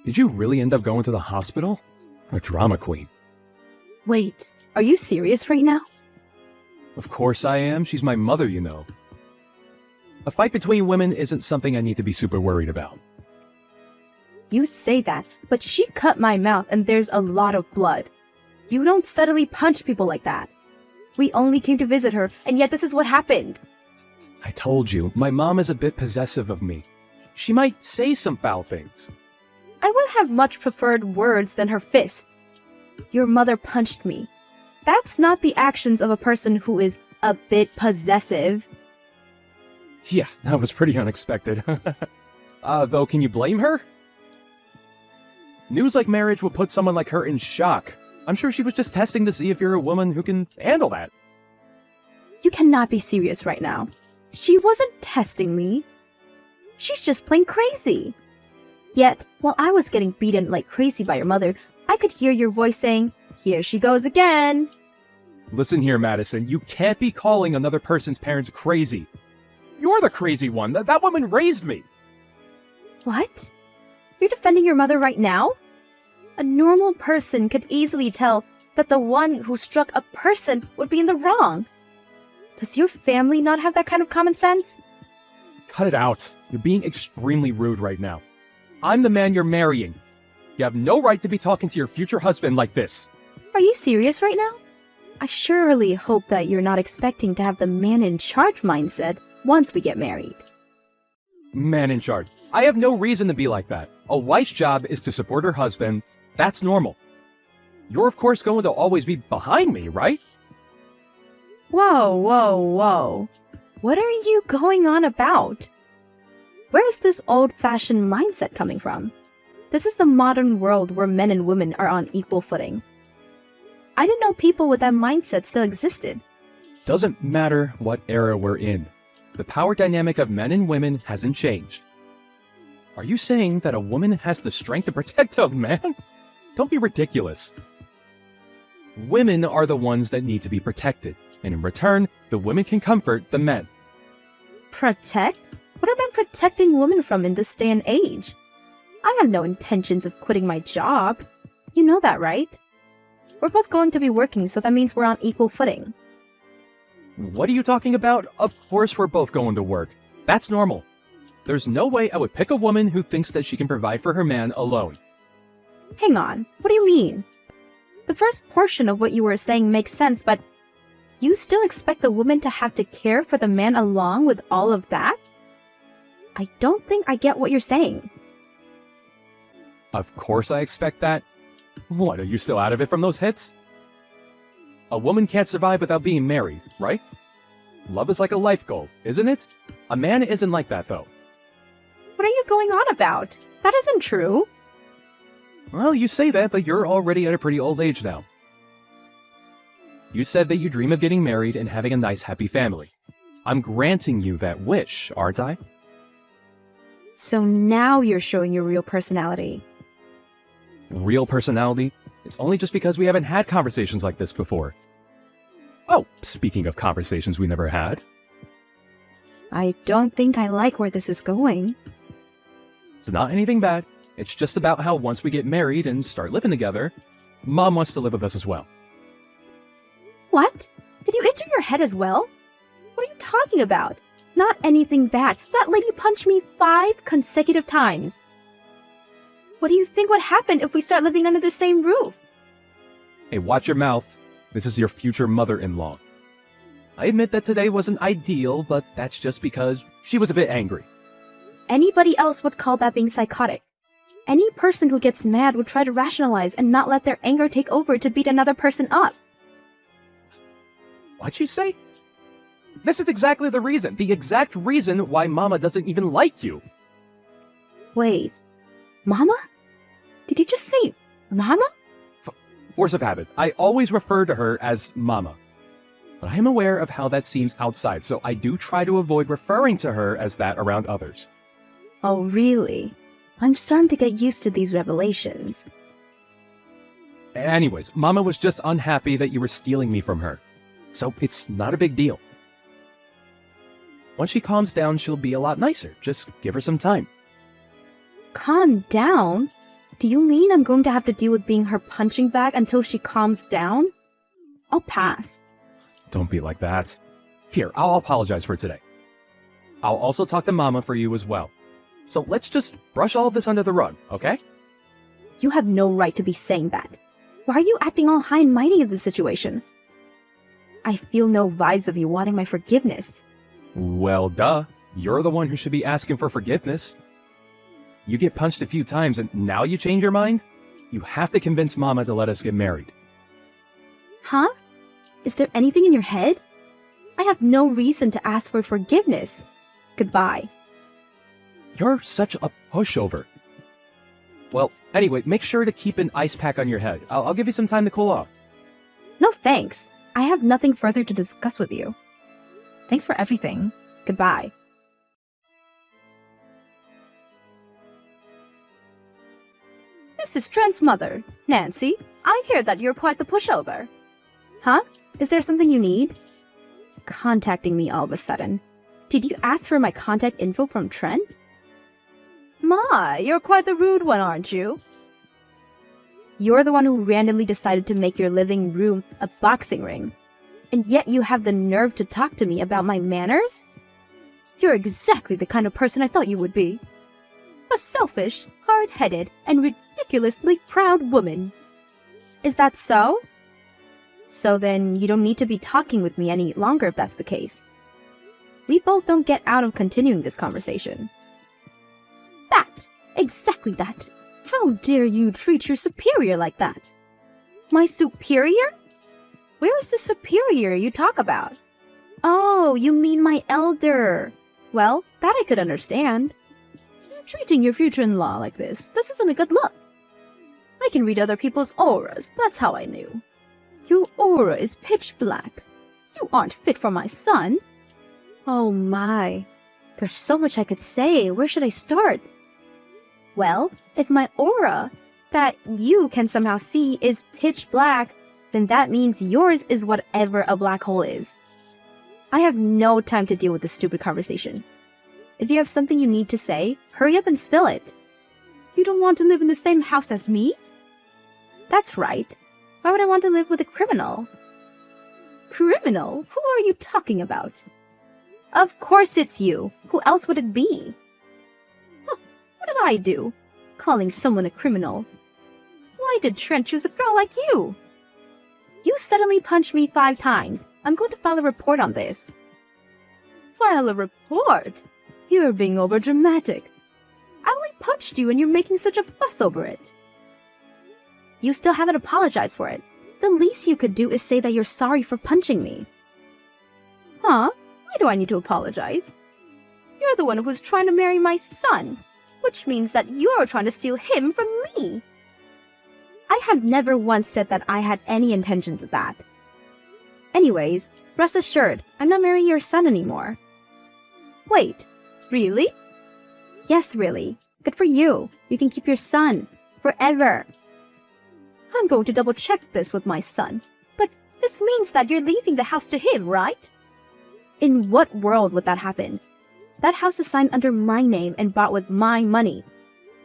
Did you really end up going to the hospital? A drama queen. Wait, are you serious right now? Of course I am. She's my mother, you know. A fight between women isn't something I need to be super worried about. You say that, but she cut my mouth and there's a lot of blood. You don't suddenly punch people like that. We only came to visit her, and yet this is what happened. I told you, my mom is a bit possessive of me. She might say some foul things. I would have much preferred words than her fists. Your mother punched me. That's not the actions of a person who is a bit possessive. Yeah, that was pretty unexpected. Though, can you blame her? News like marriage will put someone like her in shock. I'm sure she was just testing to see if you're a woman who can handle that. You cannot be serious right now. She wasn't testing me. She's just plain crazy. Yet, while I was getting beaten like crazy by your mother, I could hear your voice saying, "Here she goes again." Listen here, Madison, you can't be calling another person's parents crazy. You're the crazy one. That woman raised me. What? You're defending your mother right now? A normal person could easily tell that the one who struck a person would be in the wrong. Does your family not have that kind of common sense? Cut it out. You're being extremely rude right now. I'm the man you're marrying. You have no right to be talking to your future husband like this. Are you serious right now? I surely hope that you're not expecting to have the man in charge mindset once we get married. Man in charge. I have no reason to be like that. A wife's job is to support her husband. That's normal. You're of course going to always be behind me, right? Whoa, whoa, whoa. What are you going on about? Where is this old-fashioned mindset coming from? This is the modern world where men and women are on equal footing. I didn't know people with that mindset still existed. Doesn't matter what era we're in. The power dynamic of men and women hasn't changed. Are you saying that a woman has the strength to protect a man? Don't be ridiculous. Women are the ones that need to be protected, and in return, the women can comfort the men. Protect? What are men protecting women from in this day and age? I have no intentions of quitting my job. You know that, right? We're both going to be working, so that means we're on equal footing. What are you talking about? Of course we're both going to work. That's normal. There's no way I would pick a woman who thinks that she can provide for her man alone. Hang on, what do you mean? The first portion of what you were saying makes sense, but you still expect the woman to have to care for the man along with all of that? I don't think I get what you're saying. Of course I expect that. What, are you still out of it from those hits? A woman can't survive without being married, right? Love is like a life goal, isn't it? A man isn't like that, though. What are you going on about? That isn't true. Well, you say that, but you're already at a pretty old age now. You said that you dream of getting married and having a nice, happy family. I'm granting you that wish, aren't I? So now you're showing your real personality. Real personality? It's only just because we haven't had conversations like this before. Oh, speaking of conversations we never had. I don't think I like where this is going. It's not anything bad. It's just about how once we get married and start living together, Mom wants to live with us as well. What? Did you injure your head as well? What are you talking about? Not anything bad. That lady punched me 5 consecutive times. What do you think would happen if we start living under the same roof? Hey, watch your mouth. This is your future mother-in-law. I admit that today wasn't ideal, but that's just because she was a bit angry. Anybody else would call that being psychotic. Any person who gets mad would try to rationalize and not let their anger take over to beat another person up. What'd you say? This is exactly the exact reason why Mama doesn't even like you. Wait, Mama? Did you just say Mama? Force of habit. I always refer to her as Mama. But I am aware of how that seems outside, so I do try to avoid referring to her as that around others. Oh, really? I'm starting to get used to these revelations. Anyways, Mama was just unhappy that you were stealing me from her. So it's not a big deal. Once she calms down, she'll be a lot nicer. Just give her some time. Calm down? Do you mean I'm going to have to deal with being her punching bag until she calms down? I'll pass. Don't be like that. Here, I'll apologize for today. I'll also talk to Mama for you as well. So let's just brush all of this under the rug, okay? You have no right to be saying that. Why are you acting all high and mighty in this situation? I feel no vibes of you wanting my forgiveness. Well, duh. You're the one who should be asking for forgiveness. You get punched a few times and now you change your mind? You have to convince Mama to let us get married. Huh? Is there anything in your head? I have no reason to ask for forgiveness. Goodbye. You're such a pushover. Well, anyway, make sure to keep an ice pack on your head. I'll give you some time to cool off. No thanks. I have nothing further to discuss with you. Thanks for everything. Goodbye. This is Trent's mother, Nancy. I hear that you're quite the pushover. Huh? Is there something you need? Contacting me all of a sudden. Did you ask for my contact info from Trent? My, you're quite the rude one, aren't you? You're the one who randomly decided to make your living room a boxing ring. And yet you have the nerve to talk to me about my manners? You're exactly the kind of person I thought you would be. A selfish, hard-headed, and ridiculously proud woman. Is that so? So then you don't need to be talking with me any longer if that's the case. We both don't get out of continuing this conversation. That! Exactly that! How dare you treat your superior like that? My superior? Where is the superior you talk about? Oh, you mean my elder. Well, that I could understand. Treating your future-in-law like this isn't a good look. I can read other people's auras, that's how I knew. Your aura is pitch black. You aren't fit for my son. Oh my. There's so much I could say. Where should I start? Well, if my aura, that you can somehow see, is pitch black, then that means yours is whatever a black hole is. I have no time to deal with this stupid conversation. If you have something you need to say, hurry up and spill it. You don't want to live in the same house as me? That's right. Why would I want to live with a criminal? Criminal? Who are you talking about? Of course it's you. Who else would it be? Huh, what did I do? Calling someone a criminal. Why did Trent choose a girl like you? You suddenly punched me 5 times. I'm going to file a report on this. File a report? You're being overdramatic. I only punched you and you're making such a fuss over it. You still haven't apologized for it. The least you could do is say that you're sorry for punching me. Huh? Why do I need to apologize? You're the one who was trying to marry my son, which means that you're trying to steal him from me. I have never once said that I had any intentions of that. Anyways, rest assured, I'm not marrying your son anymore. Wait, really? Yes, really. Good for you. You can keep your son. Forever. I'm going to double check this with my son. But this means that you're leaving the house to him, right? In what world would that happen? That house is signed under my name and bought with my money.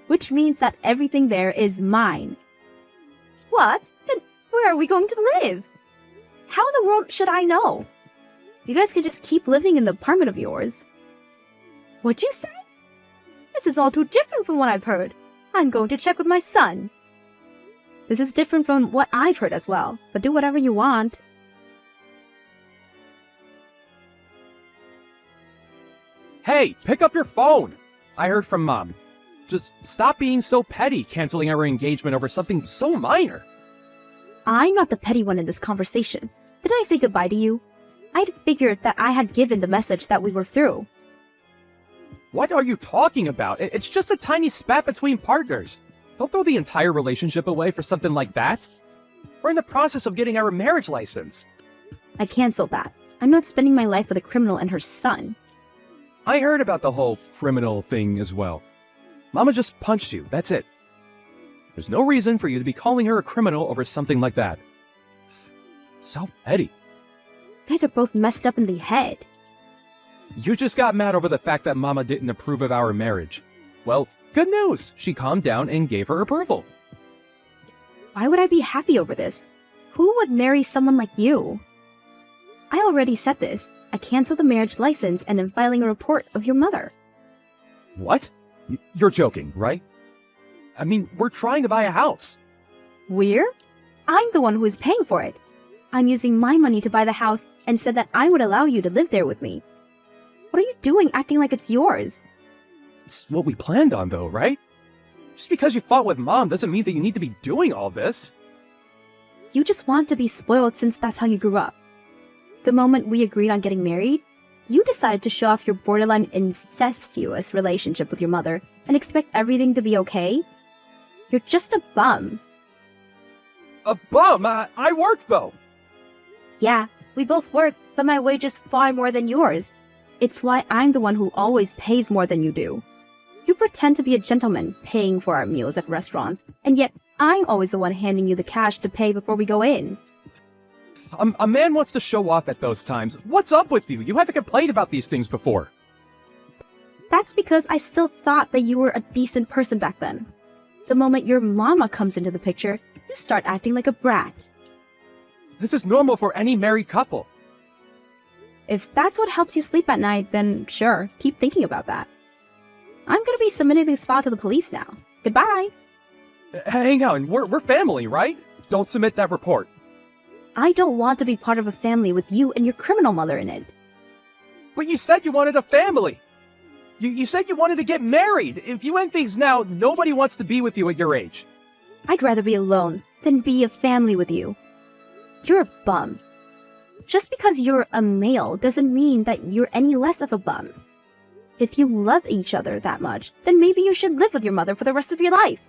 Which means that everything there is mine. What? Then where are we going to live? How in the world should I know? You guys can just keep living in the apartment of yours. What'd you say? This is all too different from what I've heard. I'm going to check with my son. This is different from what I've heard as well, but do whatever you want. Hey, pick up your phone! I heard from Mom. Just stop being so petty, canceling our engagement over something so minor. I'm not the petty one in this conversation. Did I say goodbye to you? I'd figured that I had given the message that we were through. What are you talking about? It's just a tiny spat between partners. Don't throw the entire relationship away for something like that. We're in the process of getting our marriage license. I canceled that. I'm not spending my life with a criminal and her son. I heard about the whole criminal thing as well. Mama just punched you, that's it. There's no reason for you to be calling her a criminal over something like that. So petty. You guys are both messed up in the head. You just got mad over the fact that Mama didn't approve of our marriage. Well, Good news! She calmed down and gave her approval. Why would I be happy over this? Who would marry someone like you? I already said this. I canceled the marriage license and am filing a report of your mother. What? You're joking, right? I mean, we're trying to buy a house. We're? I'm the one who is paying for it. I'm using my money to buy the house and said that I would allow you to live there with me. What are you doing acting like it's yours? It's what we planned on, though, right? Just because you fought with Mom doesn't mean that you need to be doing all this. You just want to be spoiled since that's how you grew up. The moment we agreed on getting married, you decided to show off your borderline incestuous relationship with your mother and expect everything to be okay? You're just a bum. A bum? I work, though. Yeah, we both work, but my wage is far more than yours. It's why I'm the one who always pays more than you do. You pretend to be a gentleman, paying for our meals at restaurants, and yet I'm always the one handing you the cash to pay before we go in. A man wants to show off at those times. What's up with you? You haven't complained about these things before. That's because I still thought that you were a decent person back then. The moment your mama comes into the picture, you start acting like a brat. This is normal for any married couple. If that's what helps you sleep at night, then sure, keep thinking about that. I'm gonna be submitting this file to the police now. Goodbye! Hang on, we're family, right? Don't submit that report. I don't want to be part of a family with you and your criminal mother in it. But you said you wanted a family. You said you wanted to get married. If you end things now, nobody wants to be with you at your age. I'd rather be alone than be a family with you. You're a bum. Just because you're a male doesn't mean that you're any less of a bum. If you love each other that much, then maybe you should live with your mother for the rest of your life.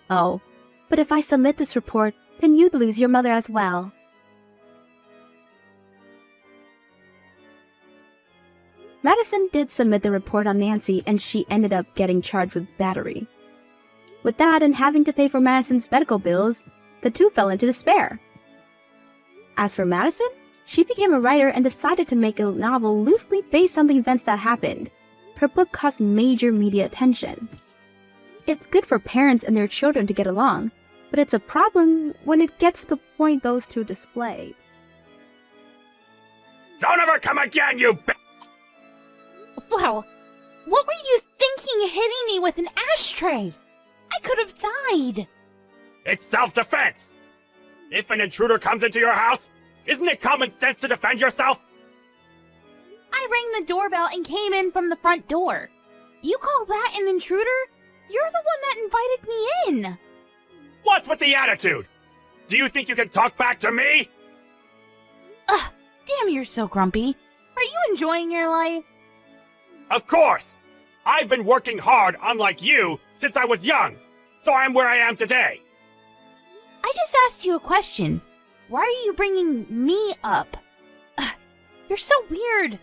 Oh, but if I submit this report, then you'd lose your mother as well. Madison did submit the report on Nancy, and she ended up getting charged with battery. With that and having to pay for Madison's medical bills, the two fell into despair. As for Madison, she became a writer and decided to make a novel loosely based on the events that happened. Her book caused major media attention. It's good for parents and their children to get along, but it's a problem when it gets to the point those two display. Don't ever come again, you b- Wow, what were you thinking hitting me with an ashtray? I could have died. It's self-defense! If an intruder comes into your house, isn't it common sense to defend yourself? I rang the doorbell and came in from the front door. You call that an intruder? You're the one that invited me in. What's with the attitude? Do you think you can talk back to me? Ugh, damn, you're so grumpy. Are you enjoying your life? Of course! I've been working hard, unlike you, since I was young, so I'm where I am today. I just asked you a question. Why are you bringing me up? Ugh, you're so weird.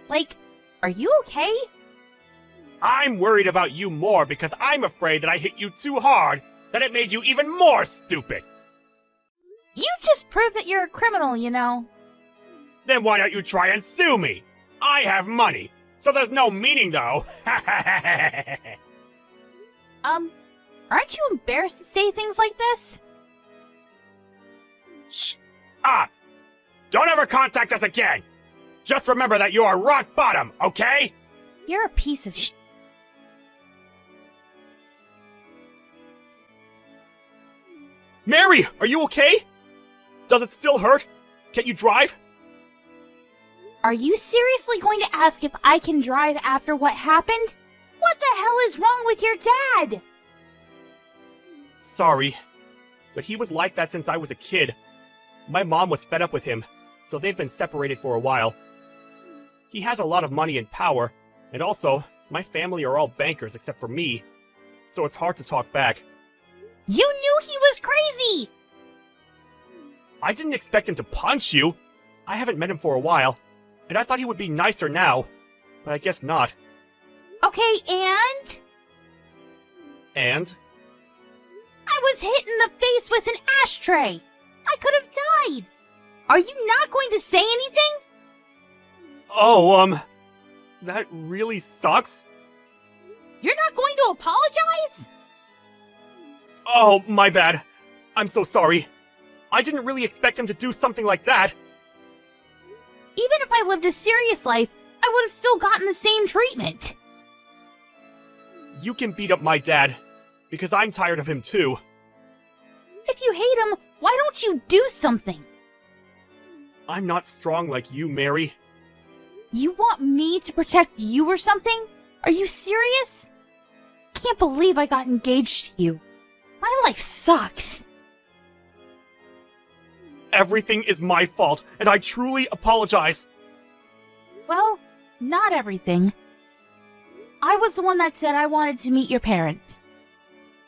Like, are you okay? I'm worried about you more because I'm afraid that I hit you too hard, that it made you even more stupid. You just proved that you're a criminal, you know. Then why don't you try and sue me? I have money, so there's no meaning though. Aren't you embarrassed to say things like this? Shh up! Don't ever contact us again! Just remember that you are rock bottom, okay? You're a piece of Mary, are you okay? Does it still hurt? Can you drive? Are you seriously going to ask if I can drive after what happened? What the hell is wrong with your dad? Sorry, but he was like that since I was a kid. My mom was fed up with him, so they've been separated for a while. He has a lot of money and power, and also, my family are all bankers except for me, so it's hard to talk back. You knew he was crazy! I didn't expect him to punch you. I haven't met him for a while, and I thought he would be nicer now, but I guess not. Okay, and? And? I was hit in the face with an ashtray! I could have died! Are you not going to say anything? Oh, that really sucks? You're not going to apologize? Oh, my bad. I'm so sorry. I didn't really expect him to do something like that. Even if I lived a serious life, I would have still gotten the same treatment. You can beat up my dad, because I'm tired of him too. If you hate him, why don't you do something? I'm not strong like you, Mary. You want me to protect you or something? Are you serious? Can't believe I got engaged to you. My life sucks. Everything is my fault, and I truly apologize. Well, not everything. I was the one that said I wanted to meet your parents.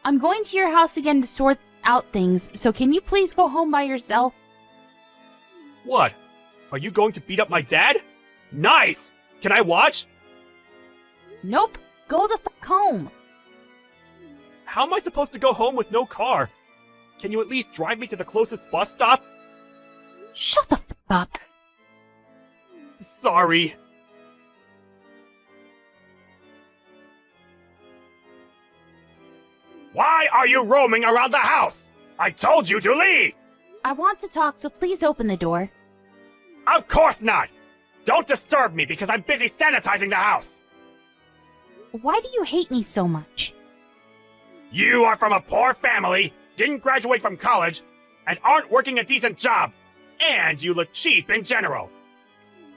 I'm going to your house again to sort out things, so can you please go home by yourself? What? Are you going to beat up my dad? Nice! Can I watch? Nope. Go the fuck home. How am I supposed to go home with no car? Can you at least drive me to the closest bus stop? Shut the fuck up. Sorry. Why are you roaming around the house? I told you to leave! I want to talk, so please open the door. Of course not! Don't disturb me because I'm busy sanitizing the house! Why do you hate me so much? You are from a poor family, didn't graduate from college, and aren't working a decent job. And you look cheap in general.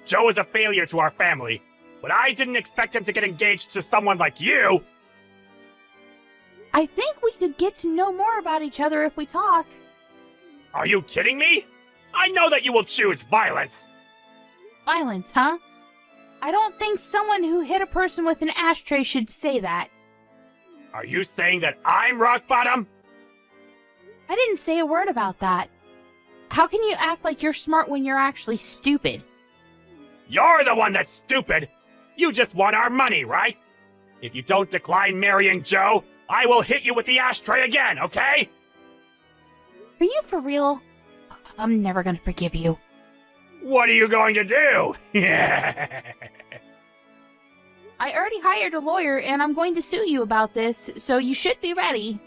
Joe is a failure to our family, but I didn't expect him to get engaged to someone like you! I think we could get to know more about each other if we talk. Are you kidding me? I know that you will choose violence! Violence, huh? I don't think someone who hit a person with an ashtray should say that. Are you saying that I'm rock bottom? I didn't say a word about that. How can you act like you're smart when you're actually stupid? You're the one that's stupid! You just want our money, right? If you don't decline marrying Joe, I will hit you with the ashtray again, okay? Are you for real? I'm never gonna forgive you. What are you going to do? I already hired a lawyer and I'm going to sue you about this, so you should be ready.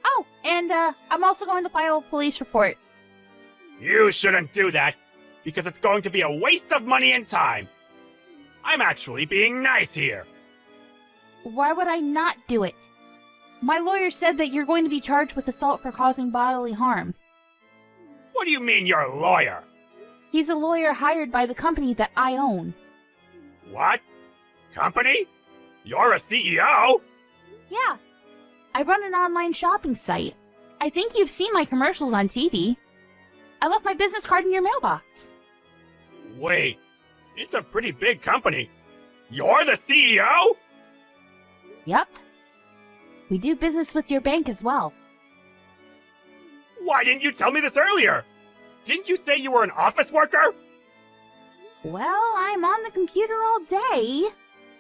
Oh, and I'm also going to file a police report. You shouldn't do that, because it's going to be a waste of money and time. I'm actually being nice here. Why would I not do it? My lawyer said that you're going to be charged with assault for causing bodily harm. What do you mean you're a lawyer? He's a lawyer hired by the company that I own. What? Company? You're a CEO? Yeah. I run an online shopping site. I think you've seen my commercials on TV. I left my business card in your mailbox. Wait, it's a pretty big company. You're the CEO? Yep. We do business with your bank as well. Why didn't you tell me this earlier? Didn't you say you were an office worker? Well, I'm on the computer all day,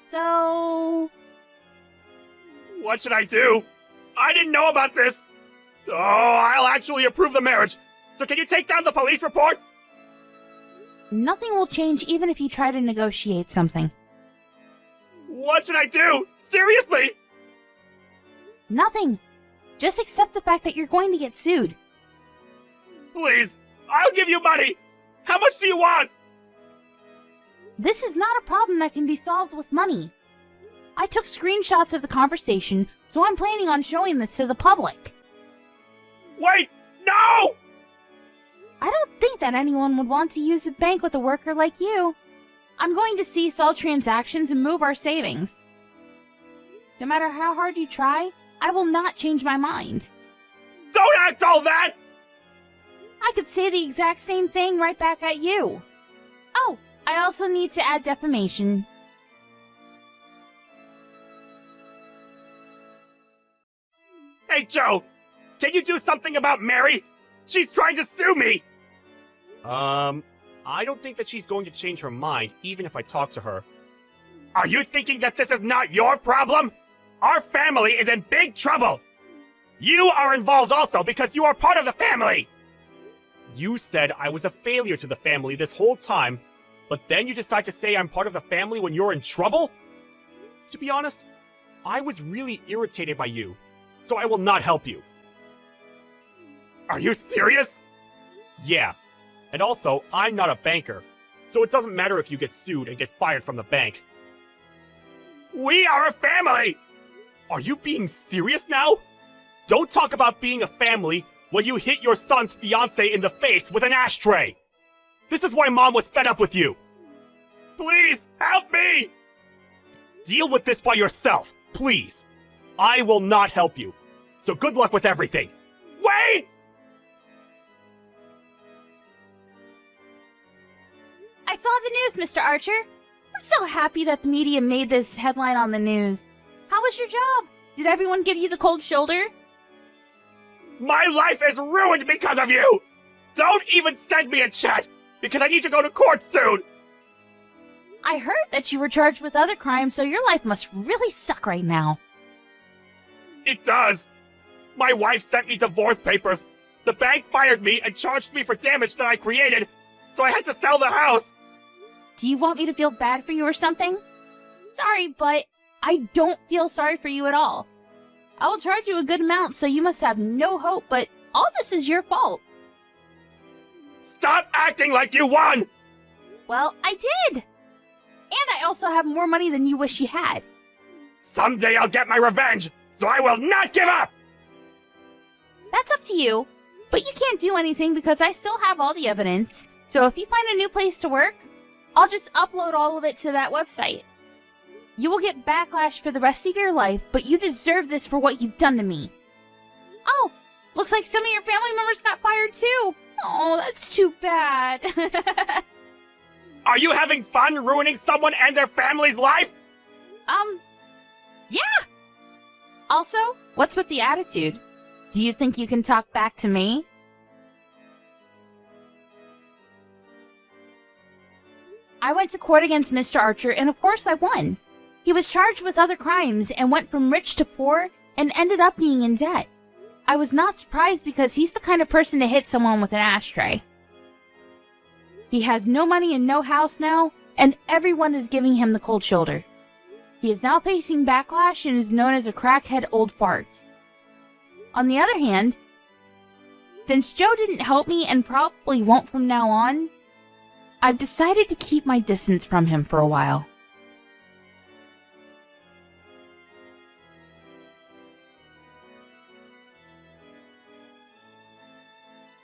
so... What should I do? I didn't know about this. Oh, I'll actually approve the marriage. So can you take down the police report? Nothing will change even if you try to negotiate something. What should I do? Seriously? Nothing. Just accept the fact that you're going to get sued. Please, I'll give you money. How much do you want? This is not a problem that can be solved with money. I took screenshots of the conversation, so I'm planning on showing this to the public. Wait, no! I don't think that anyone would want to use a bank with a worker like you. I'm going to cease all transactions and move our savings. No matter how hard you try, I will not change my mind. Don't act all that! I could say the exact same thing right back at you. Oh, I also need to add defamation. Hey, Joe! Can you do something about Mary? She's trying to sue me! I don't think that she's going to change her mind, even if I talk to her. Are you thinking that this is not your problem? Our family is in big trouble! You are involved also because you are part of the family! You said I was a failure to the family this whole time, but then you decide to say I'm part of the family when you're in trouble? To be honest, I was really irritated by you, so I will not help you. Are you serious? Yeah. And also, I'm not a banker, so it doesn't matter if you get sued and get fired from the bank. We are a family! Are you being serious now? Don't talk about being a family when you hit your son's fiancé in the face with an ashtray! This is why Mom was fed up with you! Please, help me! Deal with this by yourself, please. I will not help you. So good luck with everything. Wait! I saw the news, Mr. Archer. I'm so happy that the media made this headline on the news. How was your job? Did everyone give you the cold shoulder? My life is ruined because of you! Don't even send me a chat, because I need to go to court soon! I heard that you were charged with other crimes, so your life must really suck right now. It does! My wife sent me divorce papers. The bank fired me and charged me for damage that I created, so I had to sell the house! Do you want me to feel bad for you or something? Sorry, but I don't feel sorry for you at all. I will charge you a good amount, so you must have no hope, but all this is your fault. Stop acting like you won! Well, I did! And I also have more money than you wish you had. Someday I'll get my revenge, so I will not give up! That's up to you, but you can't do anything because I still have all the evidence. So if you find a new place to work, I'll just upload all of it to that website. You will get backlash for the rest of your life, but you deserve this for what you've done to me. Oh, looks like some of your family members got fired too. Oh, that's too bad. Are you having fun ruining someone and their family's life? Yeah. Also, what's with the attitude? Do you think you can talk back to me? I went to court against Mr. Archer, and of course I won. He was charged with other crimes and went from rich to poor and ended up being in debt. I was not surprised because he's the kind of person to hit someone with an ashtray. He has no money and no house now, and everyone is giving him the cold shoulder. He is now facing backlash and is known as a crackhead old fart. On the other hand, since Joe didn't help me and probably won't from now on, I've decided to keep my distance from him for a while.